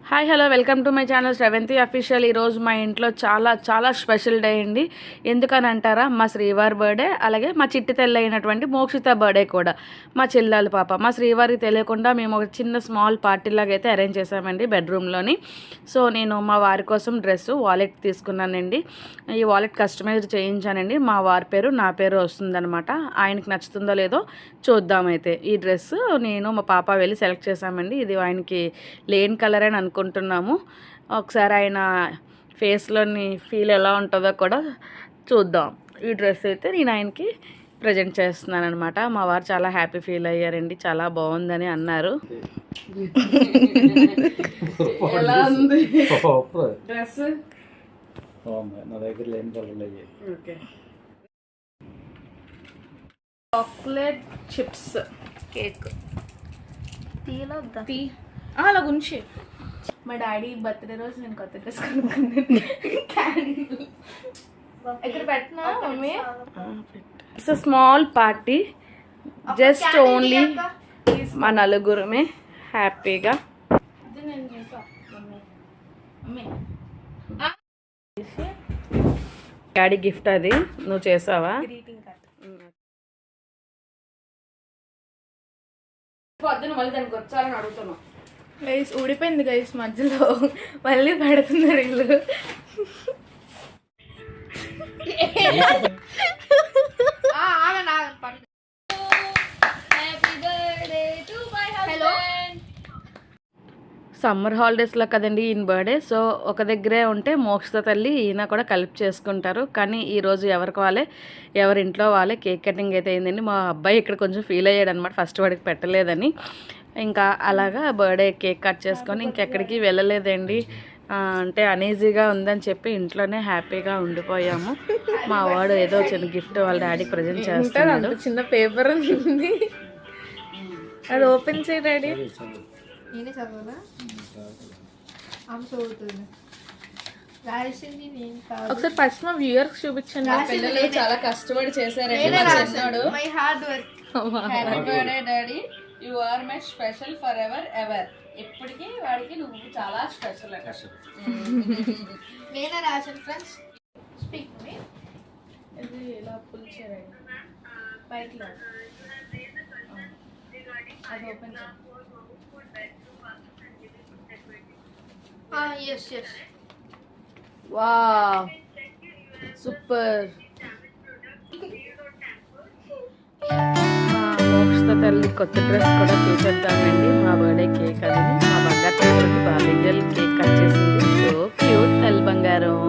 Hi hello welcome to my channel Sravanthi official. ఈరోజు మా ఇంట్లో చాలా చాలా స్పెషల్ డే అండి. ఎందుకని అంటారా, మా శ్రీవారి బర్త్డే, అలాగే మా చిట్టి తెల్ల అయినటువంటి మోక్షిత బర్త్డే కూడా, మా చెల్లెలు పాప. మా శ్రీవారికి తెలియకుండా మేము ఒక చిన్న స్మాల్ పార్టీలాగా అయితే అరేంజ్ చేసామండి బెడ్రూమ్లోని. సో నేను మా వారి కోసం వాలెట్ తీసుకున్నానండి. ఈ వాలెట్ కస్టమైజ్ చేయించానండి. మా వారి పేరు నా పేరు వస్తుందన్నమాట. ఆయనకి నచ్చుతుందో లేదో చూద్దామైతే. ఈ డ్రెస్ నేను మా పాప వెళ్ళి సెలెక్ట్ చేసామండి. ఇది ఆయనకి లేని కలర్ అని అనుకుంటున్నాము. ఒకసారి ఆయన ఫేస్లోని ఫీల్ ఎలా ఉంటుందో కూడా చూద్దాం. ఈ డ్రెస్ అయితే నేను ఆయనకి ప్రజెంట్ చేస్తున్నాను అనమాట. మా వారు చాలా హ్యాపీ ఫీల్ అయ్యారండి, చాలా బాగుందని అన్నారు. ఎలా ఉంది డ్రెస్? నా దగ్గర లేని కలర్లు. ఓకే, చాక్లెట్ చిప్స్ కేక్ తీ అలా గుంచి. మా డాడీ బర్త్డే రోజు నేను కొత్త డ్రెస్ కొనుక్కున్నాను. ఇక్కడ పెట్టినా mummy. It's a small party, just only మా నలుగురమే హ్యాపీగా. డాడీ గిఫ్ట్ అది, నువ్వు చేసావా? పొద్దున మళ్ళీ దానికి వచ్చాలని అడుగుతున్నావు. గైస్ ఊడిపోయింది గైస్, మధ్యలో మళ్ళీ పడుతున్నారు వీళ్ళు. సమ్మర్ హాలిడేస్లో కదండి ఈయన బర్త్డే. సో ఒక దగ్గరే ఉంటే మోక్షిత తల్లి ఈయన కూడా కలిపి చేసుకుంటారు. కానీ ఈరోజు ఎవరికి వాళ్ళే, ఎవరింట్లో వాళ్ళే కేక్ కటింగ్ అయితే అయిందండి. మా అబ్బాయి ఇక్కడ కొంచెం ఫీల్ అయ్యాడు అనమాట, ఫస్ట్ వాడికి పెట్టలేదని. ఇంకా అలాగా బర్త్డే కేక్ కట్ చేసుకొని ఇంకెక్కడికి వెళ్ళలేదండి. అంటే అనీజీగా ఉందని చెప్పి ఇంట్లోనే హ్యాపీగా ఉండిపోయాము. మా వాడు ఏదో చిన్న గిఫ్ట్ వాళ్ళ డాడీకి ప్రజెంట్ చేస్తాడు. చిన్న పేపర్ ఉంది, అది ఓపెన్ చేయి డాడీ. నేనే చదవాలా? ఒకసారి ఫస్ట్ మా వ్యూయర్స్ చూపించండి. పిల్లలు చాలా కష్టపడి చేశారండి. Happy birthday daddy, you are my special forever ever. ఎప్పటికీ వాడికి నువ్వు చాలా స్పెషల్ అట. నేనే రాశాను ఫ్రెండ్స్. స్పీక్ మీ. ఇది ఇలా పుల్ చేయండి పైకి లా. అది ఓపెన్ చేయండి. yes yes. Wow super. Mokshita తల్లి కొత్త డ్రెస్ కూడా చూసేద్దామండి. మా బర్త్డే కేక్ అది మా బంగారు తల్లి బాగా కేక్ కట్ చేసింది. సో క్యూట్ తల్లి బంగారం.